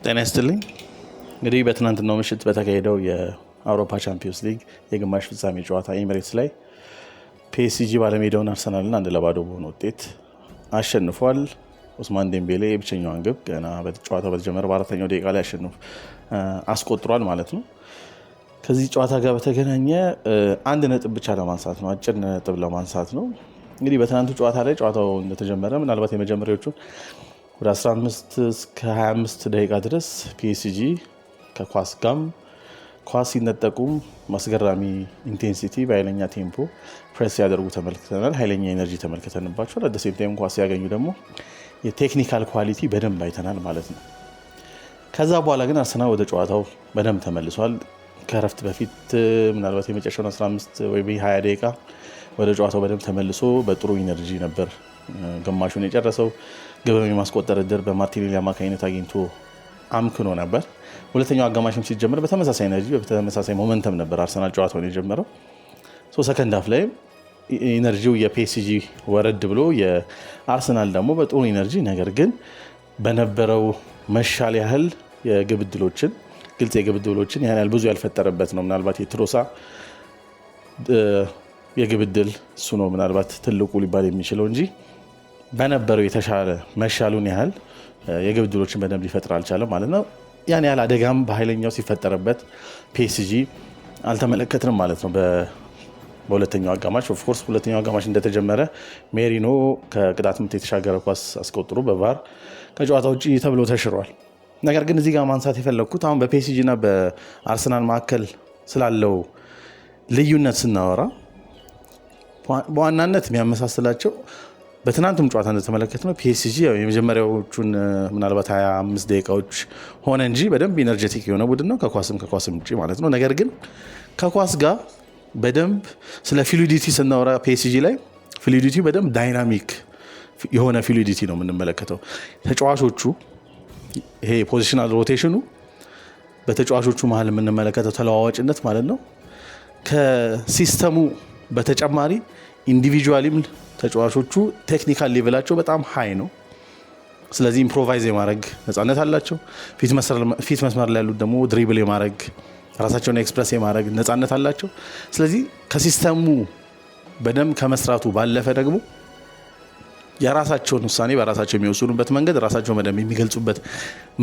ጤና ይስጥልኝ። እንግዲህ በትናንትናው ምሽት በተካሄደው የአውሮፓ ቻምፒዮንስ ሊግ የግማሽ ፍጻሜ ጨዋታ ኤሚሬትስ ላይ ፒኤስጂ ባለሜዳውን አርሰናልን 1-0 በሆነ ውጤት አሸንፏል። ኡስማን ዴምቤሌ የብቸኛዋን ግብ ገና ጨዋታው በተጀመረ በአራተኛው ደቂቃ ላይ አስቆጥሯል ማለት ነው። ከዚህ ጨዋታ ጋር በተገናኘ አንድ ነጥብ ብቻ ለማንሳት ነው፣ አጭር ነጥብ ለማንሳት ነው። እንግዲህ በትናንቱ ጨዋታ ላይ ጨዋታው እንደተጀመረ ምናልባት የመጀመሪያዎቹን ወደ 15 እስከ 25 ደቂቃ ድረስ ፒኤስጂ ከኳስ ጋም ኳስ ሲነጠቁም ማስገራሚ ኢንቴንሲቲ በኃይለኛ ቴምፖ ፕሬስ ያደርጉ ተመልክተናል። ኃይለኛ ኤነርጂ ተመልክተንባቸዋል። አደ ሴም ታይም ኳስ ያገኙ ደግሞ የቴክኒካል ኳሊቲ በደንብ አይተናል ማለት ነው። ከዛ በኋላ ግን አርሰናል ወደ ጨዋታው በደንብ ተመልሷል። ከረፍት በፊት ምናልባት የመጨረሻውን 15 ወይ 20 ደቂቃ ወደ ጨዋታው በደንብ ተመልሶ በጥሩ ኢነርጂ ነበር ግማሹን የጨረሰው። ግብም የማስቆጠር እድል በማርቲኔሊ አማካኝነት አግኝቶ አምክኖ ነበር። ሁለተኛው አጋማሽም ሲጀምር በተመሳሳይ ኤነርጂ በተመሳሳይ ሞመንተም ነበር አርሰናል ጨዋታውን የጀመረው። ሰከንድ ሃፍ ላይ ኢነርጂው የፒኤስጂ ወረድ ብሎ የአርሰናል ደግሞ በጥሩ ኢነርጂ ነገር ግን በነበረው መሻል ያህል የግብ ዕድሎችን ግልጽ የግብ ዕድሎችን ያህል ብዙ ያልፈጠረበት ነው። ምናልባት የትሮሳ የግብ ዕድል እሱ ነው ምናልባት ትልቁ ሊባል የሚችለው እንጂ በነበረው የተሻለ መሻሉን ያህል የግብ ዕድሎችን በደንብ ሊፈጥር አልቻለም ማለት ነው። ያን ያህል አደጋም በኃይለኛው ሲፈጠርበት ፒኤስጂ አልተመለከትንም ማለት ነው። በሁለተኛው አጋማሽ ኦፍኮርስ ሁለተኛው አጋማሽ እንደተጀመረ ሜሪኖ ከቅጣት ምት የተሻገረ ኳስ አስቆጥሮ በቫር ከጨዋታ ውጭ ተብሎ ተሽሯል። ነገር ግን እዚህ ጋር ማንሳት የፈለግኩት አሁን በፒኤስጂ እና በአርሰናል መካከል ስላለው ልዩነት ስናወራ በዋናነት የሚያመሳስላቸው በትናንቱም ጨዋታ እንደተመለከትነው ፒኤስጂ የመጀመሪያዎቹን ምናልባት 25 ደቂቃዎች ሆነ እንጂ በደንብ ኢነርጄቲክ የሆነ ቡድን ነው፣ ከኳስም ውጭ ማለት ነው። ነገር ግን ከኳስ ጋር በደንብ ስለ ፍሉዲቲ ስናወራ ፒኤስጂ ላይ ፍሉዲቲ በደንብ ዳይናሚክ የሆነ ፍሉዲቲ ነው የምንመለከተው። ተጫዋቾቹ ይሄ ፖዚሽናል ሮቴሽኑ በተጫዋቾቹ መሀል የምንመለከተው ተለዋዋጭነት ማለት ነው። ከሲስተሙ በተጨማሪ ኢንዲቪጁዋሊም ተጫዋቾቹ ቴክኒካል ሌቭላቸው በጣም ሃይ ነው። ስለዚህ ኢምፕሮቫይዝ የማድረግ ነፃነት አላቸው። ፊት መስመር ላይ ያሉት ደግሞ ድሪብል የማድረግ ራሳቸውን ኤክስፕረስ የማድረግ ነፃነት አላቸው። ስለዚህ ከሲስተሙ በደንብ ከመስራቱ ባለፈ ደግሞ የራሳቸውን ውሳኔ በራሳቸው የሚወስኑበት መንገድ፣ ራሳቸው በደንብ የሚገልጹበት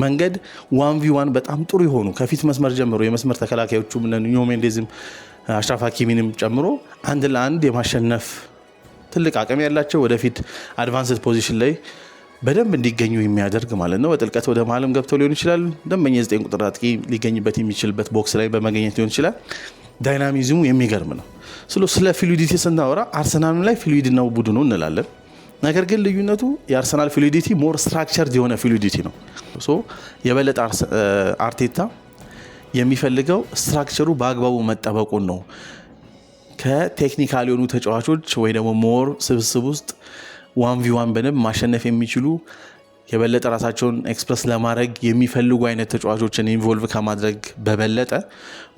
መንገድ 1v1 በጣም ጥሩ የሆኑ ከፊት መስመር ጀምሮ የመስመር ተከላካዮቹ ኑኖ ሜንዴዝም አሽራፍ ሀኪሚንም ጨምሮ አንድ ለአንድ የማሸነፍ ትልቅ አቅም ያላቸው ወደፊት አድቫንስድ ፖዚሽን ላይ በደንብ እንዲገኙ የሚያደርግ ማለት ነው። በጥልቀት ወደ መሀልም ገብተው ሊሆን ይችላል። ደንበኛ 9 ቁጥር አጥቂ ሊገኝበት የሚችልበት ቦክስ ላይ በመገኘት ሊሆን ይችላል። ዳይናሚዝሙ የሚገርም ነው። ስለ ፍሉዲቲ ስናወራ አርሰናል ላይ ፍሉድ ነው ቡድኑ እንላለን። ነገር ግን ልዩነቱ የአርሰናል ፍሉዲቲ ሞር ስትራክቸርድ የሆነ ፍሉዲቲ ነው። የበለጠ አርቴታ የሚፈልገው ስትራክቸሩ በአግባቡ መጠበቁን ነው። ከቴክኒካል የሆኑ ተጫዋቾች ወይ ደግሞ ሞር ስብስብ ውስጥ 1v1 በደንብ ማሸነፍ የሚችሉ የበለጠ ራሳቸውን ኤክስፕረስ ለማድረግ የሚፈልጉ አይነት ተጫዋቾችን ኢንቮልቭ ከማድረግ በበለጠ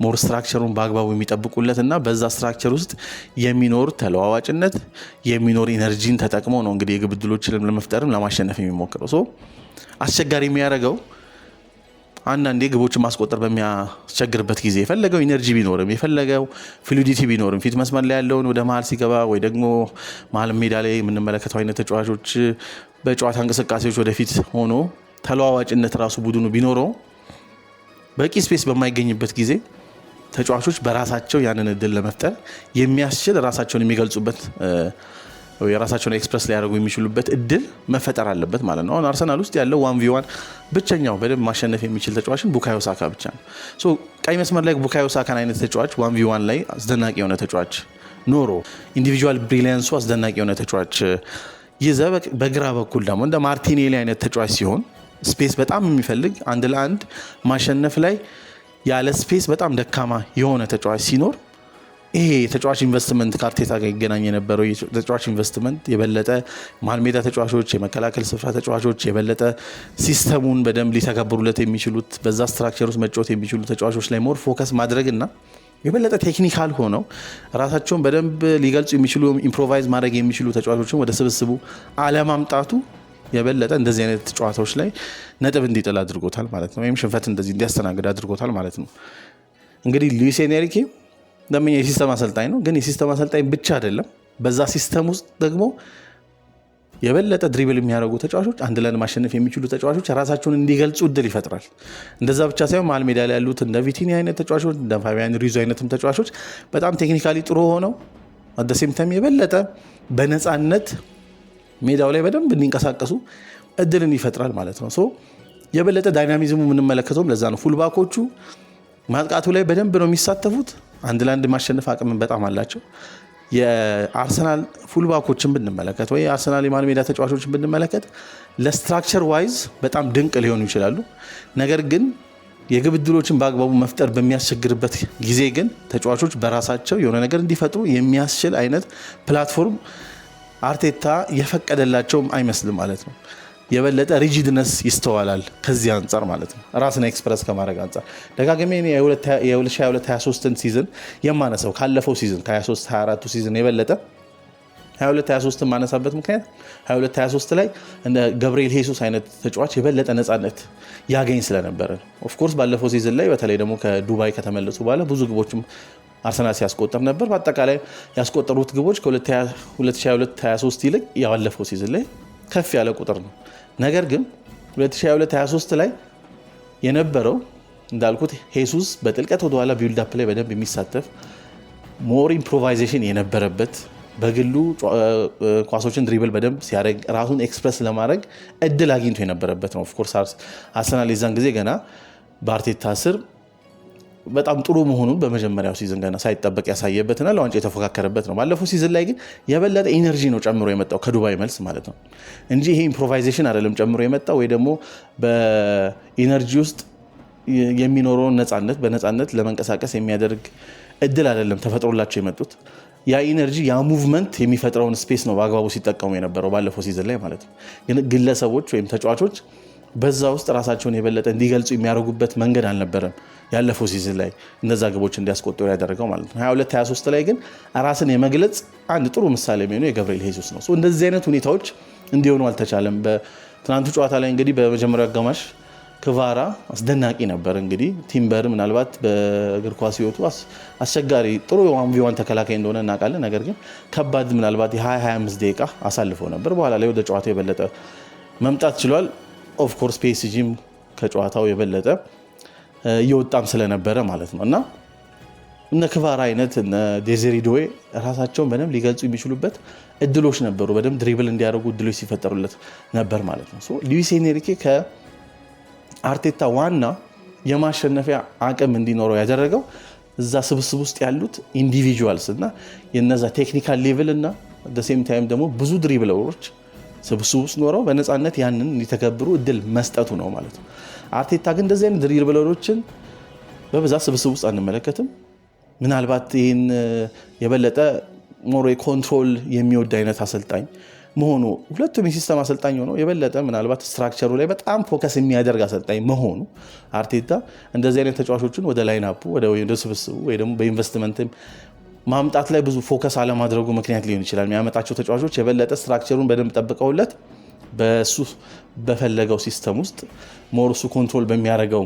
ሞር ስትራክቸሩን በአግባቡ የሚጠብቁለት እና በዛ ስትራክቸር ውስጥ የሚኖር ተለዋዋጭነት የሚኖር ኢነርጂን ተጠቅመው ነው እንግዲህ የግብ ዕድሎችን ለመፍጠርም ለማሸነፍ የሚሞክረው። አስቸጋሪ የሚያደርገው አንዳንዴ ግቦችን ማስቆጠር በሚያስቸግርበት ጊዜ የፈለገው ኢነርጂ ቢኖርም የፈለገው ፍሉዲቲ ቢኖርም ፊት መስመር ላይ ያለውን ወደ መሀል ሲገባ ወይ ደግሞ መሀል ሜዳ ላይ የምንመለከተው አይነት ተጫዋቾች በጨዋታ እንቅስቃሴዎች ወደፊት ሆኖ ተለዋዋጭነት ራሱ ቡድኑ ቢኖረው በቂ ስፔስ በማይገኝበት ጊዜ ተጫዋቾች በራሳቸው ያንን እድል ለመፍጠር የሚያስችል ራሳቸውን የሚገልጹበት የራሳቸውን ኤክስፕረስ ሊያደርጉ የሚችሉበት እድል መፈጠር አለበት ማለት ነው። አሁን አርሰናል ውስጥ ያለው 1v1 ብቸኛው በደንብ ማሸነፍ የሚችል ተጫዋችን ቡካዮ ሳካ ብቻ ነው። ቀይ መስመር ላይ ቡካዮ ሳካን አይነት ተጫዋች 1v1 ላይ አስደናቂ የሆነ ተጫዋች ኖሮ ኢንዲቪጁዋል ብሪሊያንሱ አስደናቂ የሆነ ተጫዋች ይዘ በግራ በኩል ደግሞ እንደ ማርቲኔሊ አይነት ተጫዋች ሲሆን ስፔስ በጣም የሚፈልግ አንድ ለአንድ ማሸነፍ ላይ ያለ ስፔስ በጣም ደካማ የሆነ ተጫዋች ሲኖር ይሄ የተጫዋች ኢንቨስትመንት ከአርቴታ ጋር ይገናኝ የነበረው የተጫዋች ኢንቨስትመንት የበለጠ መሀል ሜዳ ተጫዋቾች፣ የመከላከል ስፍራ ተጫዋቾች የበለጠ ሲስተሙን በደንብ ሊተገብሩለት የሚችሉት በዛ ስትራክቸር ውስጥ መጫወት የሚችሉ ተጫዋቾች ላይ ሞር ፎከስ ማድረግና የበለጠ ቴክኒካል ሆነው ራሳቸውን በደንብ ሊገልጹ የሚችሉ ኢምፕሮቫይዝ ማድረግ የሚችሉ ተጫዋቾችን ወደ ስብስቡ አለማምጣቱ የበለጠ እንደዚህ አይነት ጨዋታዎች ላይ ነጥብ እንዲጥል አድርጎታል ማለት ነው። ወይም ሽንፈት እንደዚህ እንዲያስተናግድ አድርጎታል ማለት ነው። እንግዲህ ሉዊስ ኤንሪኬ ደምኛ የሲስተም አሰልጣኝ ነው። ግን የሲስተም አሰልጣኝ ብቻ አይደለም። በዛ ሲስተም ውስጥ ደግሞ የበለጠ ድሪብል የሚያደርጉ ተጫዋቾች፣ አንድ ለአንድ ማሸነፍ የሚችሉ ተጫዋቾች ራሳቸውን እንዲገልጹ እድል ይፈጥራል። እንደዛ ብቻ ሳይሆን መሀል ሜዳ ላይ ያሉት እንደ ቪቲኒ አይነት ተጫዋቾች፣ እንደ ፋቢያን ሩይዝ አይነትም ተጫዋቾች በጣም ቴክኒካሊ ጥሩ ሆነው አደሴም ታይም የበለጠ በነፃነት ሜዳው ላይ በደንብ እንዲንቀሳቀሱ እድልን ይፈጥራል ማለት ነው። ሶ የበለጠ ዳይናሚዝሙ የምንመለከተውም ለዛ ነው። ፉልባኮቹ ማጥቃቱ ላይ በደንብ ነው የሚሳተፉት። አንድ ለአንድ ማሸነፍ አቅምን በጣም አላቸው። የአርሰናል ፉልባኮችን ብንመለከት ወይ የአርሰናል የመሀል ሜዳ ተጫዋቾችን ብንመለከት ለስትራክቸር ዋይዝ በጣም ድንቅ ሊሆኑ ይችላሉ። ነገር ግን የግብ ዕድሎችን በአግባቡ መፍጠር በሚያስቸግርበት ጊዜ ግን ተጫዋቾች በራሳቸው የሆነ ነገር እንዲፈጥሩ የሚያስችል አይነት ፕላትፎርም አርቴታ የፈቀደላቸውም አይመስልም ማለት ነው። የበለጠ ሪጂድነስ ይስተዋላል ከዚህ አንጻር ማለት ነው። ራስን ኤክስፕረስ ከማድረግ አንጻር ደጋግሜ የ2022-23 ሲዝን የማነሳው ካለፈው ሲዝን ከ23-24 ሲዝን የበለጠ 22-23 ማነሳበት ምክንያት 22-23 ላይ እንደ ገብርኤል ሄሱስ አይነት ተጫዋች የበለጠ ነፃነት ያገኝ ስለነበረ ነው። ኦፍኮርስ ባለፈው ሲዝን ላይ በተለይ ደግሞ ከዱባይ ከተመለሱ በኋላ ብዙ ግቦችም አርሰናል ሲያስቆጠር ነበር። በአጠቃላይ ያስቆጠሩት ግቦች ከ2022-23 ይልቅ ያለፈው ሲዝን ላይ ከፍ ያለ ቁጥር ነው። ነገር ግን 2022-23 ላይ የነበረው እንዳልኩት ሄሱስ በጥልቀት ወደኋላ ቢልድ አፕ ላይ በደንብ የሚሳተፍ ሞር ኢምፕሮቫይዜሽን የነበረበት በግሉ ኳሶችን ድሪብል በደንብ ሲያደርግ ራሱን ኤክስፕረስ ለማድረግ እድል አግኝቶ የነበረበት ነው። ኦፍኮርስ አርሰናል የዛን ጊዜ ገና በአርቴታ ስር በጣም ጥሩ መሆኑን በመጀመሪያው ሲዝን ገና ሳይጠበቅ ያሳየበትና ለዋንጫ የተፎካከረበት ነው። ባለፈው ሲዝን ላይ ግን የበለጠ ኢነርጂ ነው ጨምሮ የመጣው ከዱባይ መልስ ማለት ነው እንጂ ይሄ ኢምፕሮቫይዜሽን አይደለም ጨምሮ የመጣው ወይ ደግሞ በኢነርጂ ውስጥ የሚኖረውን ነፃነት በነፃነት ለመንቀሳቀስ የሚያደርግ እድል አይደለም ተፈጥሮላቸው የመጡት። ያ ኢነርጂ ያ ሙቭመንት የሚፈጥረውን ስፔስ ነው በአግባቡ ሲጠቀሙ የነበረው ባለፈው ሲዝን ላይ ማለት ነው። ግን ግለሰቦች ወይም ተጫዋቾች በዛ ውስጥ ራሳቸውን የበለጠ እንዲገልጹ የሚያደርጉበት መንገድ አልነበረም ያለፈው ሲዝን ላይ እነዛ ግቦች እንዲያስቆጥሩ ያደረገው ማለት ነው። 22-23 ላይ ግን ራስን የመግለጽ አንድ ጥሩ ምሳሌ የሚሆነው የገብርኤል ሄሱስ ነው። እንደዚህ አይነት ሁኔታዎች እንዲሆኑ አልተቻለም። በትናንቱ ጨዋታ ላይ እንግዲህ በመጀመሪያው አጋማሽ ክቫራ አስደናቂ ነበር። እንግዲህ ቲምበር ምናልባት በእግር ኳስ ሕይወቱ አስቸጋሪ ጥሩ የዋን ተከላካይ እንደሆነ እናውቃለን። ነገር ግን ከባድ ምናልባት የ20-25 ደቂቃ አሳልፈው ነበር። በኋላ ላይ ወደ ጨዋታው የበለጠ መምጣት ችሏል። ኦፍኮርስ ፒኤስጂም ከጨዋታው የበለጠ እየወጣም ስለነበረ ማለት ነው እና እነ ክቫራ አይነት እነ ዴዚሬ ዶዌ ራሳቸውን በደንብ ሊገልጹ የሚችሉበት እድሎች ነበሩ። በደንብ ድሪብል እንዲያደርጉ እድሎች ሲፈጠሩለት ነበር ማለት ነው። ሉዊስ ኤንሪኬ ከአርቴታ ዋና የማሸነፊያ አቅም እንዲኖረው ያደረገው እዛ ስብስብ ውስጥ ያሉት ኢንዲቪጁዋልስ እና የነዛ ቴክኒካል ሌቭል እና ሴም ታይም ደግሞ ብዙ ድሪብለሮች ስብስብ ውስጥ ኖረው በነፃነት ያንን እንዲተገብሩ እድል መስጠቱ ነው ማለት ነው። አርቴታ ግን እንደዚህ አይነት ድሪብለሮችን በብዛት ስብስብ ውስጥ አንመለከትም። ምናልባት ይህን የበለጠ ሞሮ ኮንትሮል የሚወድ አይነት አሰልጣኝ መሆኑ ሁለቱም የሲስተም አሰልጣኝ ሆነው የበለጠ ምናልባት ስትራክቸሩ ላይ በጣም ፎከስ የሚያደርግ አሰልጣኝ መሆኑ አርቴታ እንደዚህ አይነት ተጫዋቾችን ወደ ላይናፑ ወደ ስብስቡ ወይ ደግሞ በኢንቨስትመንት ማምጣት ላይ ብዙ ፎከስ አለማድረጉ ምክንያት ሊሆን ይችላል። የሚያመጣቸው ተጫዋቾች የበለጠ ስትራክቸሩን በደንብ ጠብቀውለት በሱ በፈለገው ሲስተም ውስጥ ሞር እሱ ኮንትሮል በሚያደርገው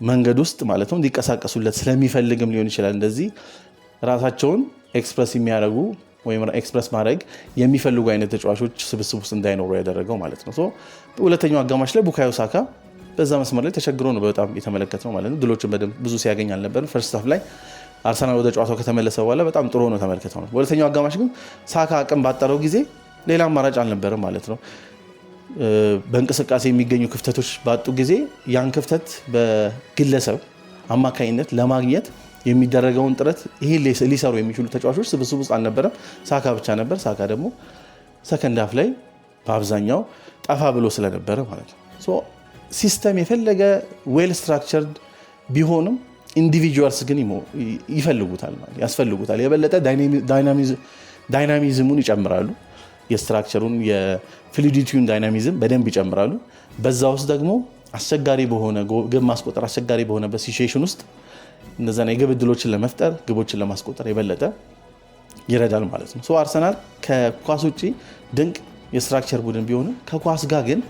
መንገድ ውስጥ ማለት ነው እንዲቀሳቀሱለት ስለሚፈልግም ሊሆን ይችላል። እንደዚህ ራሳቸውን ኤክስፕረስ የሚያደርጉ ወይም ኤክስፕረስ ማድረግ የሚፈልጉ አይነት ተጫዋቾች ስብስብ ውስጥ እንዳይኖሩ ያደረገው ማለት ነው። ሁለተኛው አጋማሽ ላይ ቡካዮ ሳካ በዛ መስመር ላይ ተቸግሮ ነው በጣም የተመለከትነው ማለት ነው። ድሎችን በደንብ ብዙ ሲያገኝ አልነበርም። ፈርስት ሃፍ ላይ አርሰናል ወደ ጨዋታው ከተመለሰ በኋላ በጣም ጥሩ ነው ተመልክተው። በሁለተኛው አጋማሽ ግን ሳካ አቅም ባጠረው ጊዜ ሌላ አማራጭ አልነበረም ማለት ነው። በእንቅስቃሴ የሚገኙ ክፍተቶች ባጡ ጊዜ ያን ክፍተት በግለሰብ አማካኝነት ለማግኘት የሚደረገውን ጥረት ይሄ ሊሰሩ የሚችሉ ተጫዋቾች ስብስብ ውስጥ አልነበረም። ሳካ ብቻ ነበር። ሳካ ደግሞ ሰከንድ ሃፍ ላይ በአብዛኛው ጠፋ ብሎ ስለነበረ ማለት ነው። ሲስተም የፈለገ ዌል ስትራክቸርድ ቢሆንም ኢንዲቪጁዋልስ ግን ይፈልጉታል ማለት ያስፈልጉታል። የበለጠ ዳይናሚዝሙን ይጨምራሉ። የስትራክቸሩን የፍሉዲቲውን ዳይናሚዝም በደንብ ይጨምራሉ። በዛ ውስጥ ደግሞ አስቸጋሪ በሆነ ግብ ማስቆጠር አስቸጋሪ በሆነበት ሲቹዌሽን ውስጥ እነዛን የግብ ዕድሎችን ለመፍጠር ግቦችን ለማስቆጠር የበለጠ ይረዳል ማለት ነው። አርሰናል ከኳስ ውጪ ድንቅ የስትራክቸር ቡድን ቢሆንም ከኳስ ጋር ግን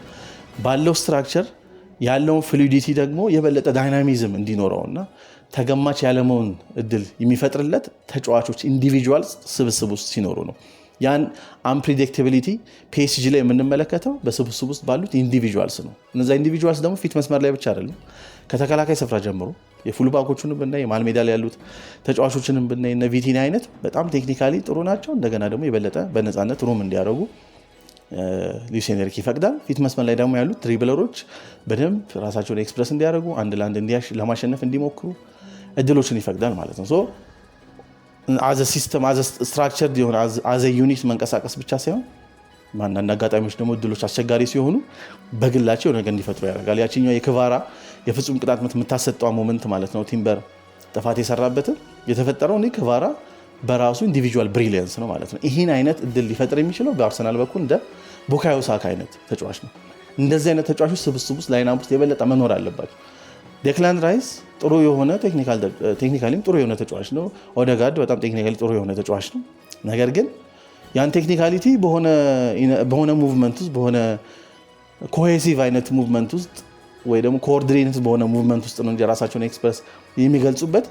ባለው ስትራክቸር ያለውን ፍሉዲቲ ደግሞ የበለጠ ዳይናሚዝም እንዲኖረውና ተገማች ያለመውን እድል የሚፈጥርለት ተጫዋቾች ኢንዲቪጁዋል ስብስብ ውስጥ ሲኖሩ ነው። ያን አንፕሬዲክታቢሊቲ ፒኤስጂ ላይ የምንመለከተው በስብስብ ውስጥ ባሉት ኢንዲቪጁዋልስ ነው። እነዛ ኢንዲቪጁዋልስ ደግሞ ፊት መስመር ላይ ብቻ አይደሉም። ከተከላካይ ስፍራ ጀምሮ የፉልባኮቹንም ብናይ የመሃል ሜዳ ላይ ያሉት ተጫዋቾችንም ብናይ እነ ቪቲኒ አይነት በጣም ቴክኒካሊ ጥሩ ናቸው። እንደገና ደግሞ የበለጠ በነፃነት ሩም እንዲያደርጉ ሉዊስ ኤንሪኬ ይፈቅዳል። ፊት መስመር ላይ ደግሞ ያሉት ድሪብለሮች በደንብ ራሳቸውን ኤክስፕረስ እንዲያደርጉ አንድ ለአንድ ለማሸነፍ እንዲሞክሩ እድሎችን ይፈቅዳል ማለት ነው። አዘ ሲስተም አዘ ስትራክቸርድ የሆነ አዘ ዩኒት መንቀሳቀስ ብቻ ሳይሆን አንዳንድ አጋጣሚዎች ደግሞ እድሎች አስቸጋሪ ሲሆኑ በግላቸው ነገር እንዲፈጥሩ ያደርጋል። ያችኛው የክቫራ የፍጹም ቅጣት ምት የምታሰጠው ሞመንት ማለት ነው ቲምበር ጥፋት የሰራበትን የተፈጠረው ክቫራ በራሱ ኢንዲቪጁዋል ብሪሊየንስ ነው ማለት ነው። ይህን አይነት እድል ሊፈጥር የሚችለው በአርሰናል በኩል እንደ ቡካዮ ሳካ አይነት ተጫዋች ነው። እንደዚህ አይነት ተጫዋቾች ስብስብ ውስጥ ላይን አፕ ውስጥ የበለጠ መኖር አለባቸው። ዴክላን ራይስ ጥሩ የሆነ ቴክኒካሊም ጥሩ የሆነ ተጫዋች ነው። ኦዴጋርድ በጣም ቴክኒካሊ ጥሩ የሆነ ተጫዋች ነው። ነገር ግን ያን ቴክኒካሊቲ በሆነ ሙቭመንት ውስጥ በሆነ ኮሄሲቭ አይነት ሙቭመንት ውስጥ ወይ ደግሞ ኮኦርዲኔት በሆነ ሙቭመንት ውስጥ ነው እንጂ ራሳቸውን ኤክስፕረስ የሚገልጹበት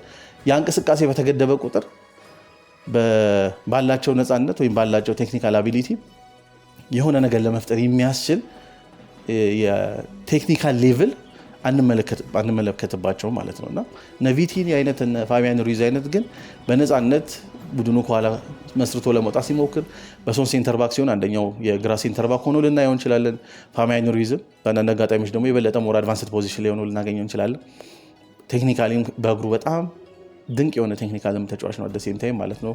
ያ እንቅስቃሴ በተገደበ ቁጥር ባላቸው ነፃነት ወይም ባላቸው ቴክኒካል አቢሊቲ የሆነ ነገር ለመፍጠር የሚያስችል የቴክኒካል ሌቭል አንመለከትባቸው ማለት ነውና ነቪቲኒ አይነት እና ፋቢያን ሩይዝ አይነት ግን በነፃነት ቡድኑ ከኋላ መስርቶ ለመውጣት ሲሞክር በሶስት ሴንተር ባክ ሲሆን አንደኛው የግራ ሴንተር ባክ ሆኖ ልናየው እንችላለን። ፋቢያን ሩይዝ በአንዳንድ አጋጣሚዎች ደግሞ የበለጠ ሞር አድቫንስድ ፖዚሽን ላይ ሆኖ ልናገኘው እንችላለን። ቴክኒካሊ በእግሩ በጣም ድንቅ የሆነ ቴክኒካልም ተጫዋች ነው። አደሴም ታይም ማለት ነው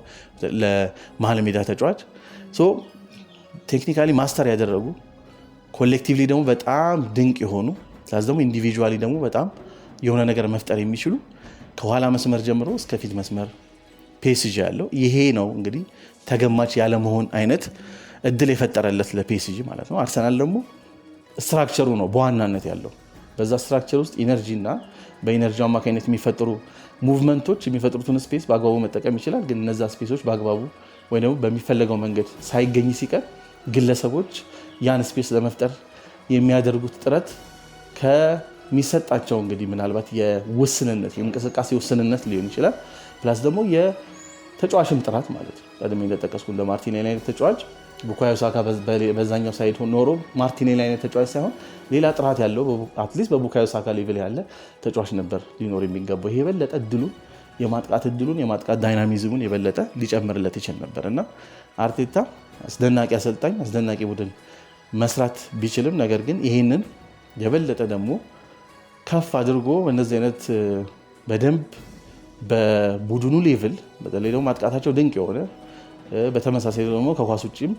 ለመሀል ሜዳ ተጫዋች ቴክኒካሊ ማስተር ያደረጉ ኮሌክቲቭሊ ደግሞ በጣም ድንቅ የሆኑ ዛዝ ደግሞ ኢንዲቪጁዋሊ ደግሞ በጣም የሆነ ነገር መፍጠር የሚችሉ ከኋላ መስመር ጀምሮ እስከ ፊት መስመር ፒኤስጂ ያለው ይሄ ነው እንግዲህ ተገማች ያለ መሆን አይነት እድል የፈጠረለት ለፒኤስጂ ማለት ነው። አርሰናል ደግሞ ስትራክቸሩ ነው በዋናነት ያለው። በዛ ስትራክቸር ውስጥ ኢነርጂና በኢነርጂ አማካኝነት የሚፈጠሩ ሙቭመንቶች የሚፈጥሩትን ስፔስ በአግባቡ መጠቀም ይችላል። ግን እነዛ ስፔሶች በአግባቡ ወይ ደግሞ በሚፈለገው መንገድ ሳይገኝ ሲቀር ግለሰቦች ያን ስፔስ ለመፍጠር የሚያደርጉት ጥረት ከሚሰጣቸው እንግዲህ ምናልባት የውስንነት የእንቅስቃሴ ውስንነት ሊሆን ይችላል። ፕላስ ደግሞ የተጫዋችም ጥራት ማለት ነው። ቀድሜ እንደጠቀስኩ እንደ ማርቲኔሊ አይነት ተጫዋች ቡካዮ ሳካ በዛኛው ሳይድ ኖሮ ማርቲኔሊ አይነት ተጫዋች ሳይሆን ሌላ ጥራት ያለው አትሊስት በቡካዮ ሳካ ሌቭል ያለ ተጫዋች ነበር ሊኖር የሚገባው። ይሄ የበለጠ እድሉን የማጥቃት ዳይናሚዝሙን የበለጠ ሊጨምርለት ይችል ነበር እና አርቴታ አስደናቂ አሰልጣኝ አስደናቂ ቡድን መስራት ቢችልም ነገር ግን ይሄንን የበለጠ ደግሞ ከፍ አድርጎ በእነዚህ አይነት በደንብ በቡድኑ ሌቭል በተለይ ደግሞ ማጥቃታቸው ድንቅ የሆነ በተመሳሳይ ደግሞ ከኳስ ውጭም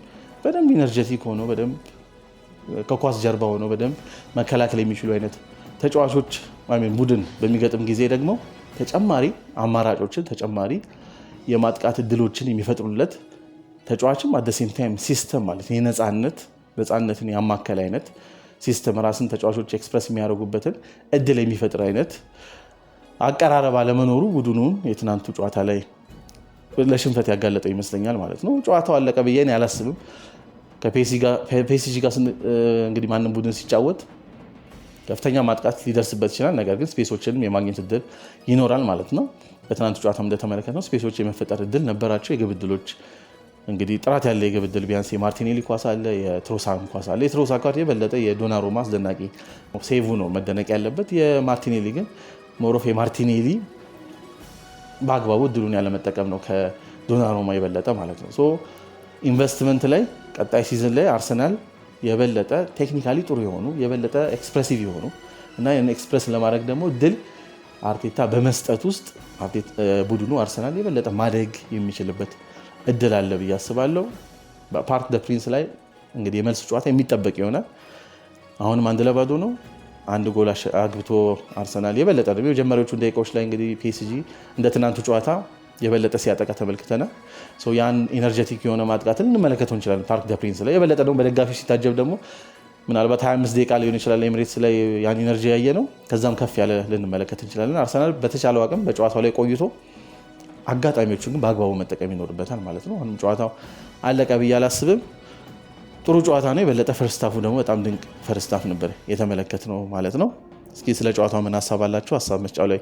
በደንብ ኢነርጀቲክ ሆኖ በደንብ ከኳስ ጀርባ ሆኖ በደንብ መከላከል የሚችሉ አይነት ተጫዋቾች ቡድን በሚገጥም ጊዜ ደግሞ ተጨማሪ አማራጮችን ተጨማሪ የማጥቃት እድሎችን የሚፈጥሩለት ተጫዋችም አደሴም ታይም ሲስተም ማለት ነፃነትን ያማከለ አይነት ሲስተም ራስን ተጫዋቾች ኤክስፕረስ የሚያደርጉበትን እድል የሚፈጥር አይነት አቀራረብ አለመኖሩ ቡድኑን የትናንቱ ጨዋታ ላይ ለሽንፈት ያጋለጠው ይመስለኛል ማለት ነው። ጨዋታው አለቀ ብዬ እኔ አላስብም። ከፒኤስጂ ጋር እንግዲህ ማንም ቡድን ሲጫወት ከፍተኛ ማጥቃት ሊደርስበት ይችላል። ነገር ግን ስፔሶችንም የማግኘት እድል ይኖራል ማለት ነው። በትናንቱ ጨዋታ እንደተመለከትነው ስፔሶች የመፈጠር እድል ነበራቸው። የግብ እድሎች እንግዲህ ጥራት ያለ የግብ እድል ቢያንስ የማርቲኔሊ ኳስ አለ፣ የትሮሳን ኳስ አለ። የትሮሳን ኳስ የበለጠ የዶናሩማ አስደናቂ ሴቭ ነው መደነቅ ያለበት። የማርቲኔሊ ግን ሞሮፍ የማርቲኔሊ በአግባቡ እድሉን ያለመጠቀም ነው ከዶናሩማ የበለጠ ማለት ነው። ኢንቨስትመንት ላይ ቀጣይ ሲዝን ላይ አርሰናል የበለጠ ቴክኒካሊ ጥሩ የሆኑ የበለጠ ኤክስፕሬሲቭ የሆኑ እና ኤክስፕሬስ ለማድረግ ደግሞ ድል አርቴታ በመስጠት ውስጥ ቡድኑ አርሰናል የበለጠ ማደግ የሚችልበት እድል አለ ብዬ አስባለሁ። በፓርክ ደ ፕሪንስ ላይ እንግዲህ የመልስ ጨዋታ የሚጠበቅ ይሆናል። አሁንም 1-0 ነው። አንድ ጎል አግብቶ አርሰናል የበለጠ ደግሞ የመጀመሪያዎቹ ደቂቃዎች ላይ እንግዲህ ፒኤስጂ እንደ ትናንቱ ጨዋታ የበለጠ ሲያጠቃ ተመልክተናል። ያን ኢነርጀቲክ የሆነ ማጥቃትን እንመለከተው እንችላለን ፓርክ ደ ፕሪንስ ላይ። የበለጠ ደግሞ በደጋፊ ሲታጀብ ደግሞ ምናልባት 25 ደቂቃ ሊሆን ይችላል ኤምሬትስ ላይ ያን ኢነርጂ ያየ ነው። ከዛም ከፍ ያለ ልንመለከት እንችላለን። አርሰናል በተቻለው አቅም በጨዋታው ላይ ቆይቶ አጋጣሚዎቹን ግን በአግባቡ መጠቀም ይኖርበታል ማለት ነው። አሁንም ጨዋታው አለቀ ብዬ አላስብም። ጥሩ ጨዋታ ነው። የበለጠ ፈርስት ሃፉ ደግሞ በጣም ድንቅ ፈርስት ሃፍ ነበር የተመለከትነው ማለት ነው። እስኪ ስለ ጨዋታው ምን ሀሳብ አላችሁ? ሀሳብ መስጫው ላይ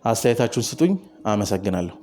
አስተያየታችሁን ስጡኝ። አመሰግናለሁ።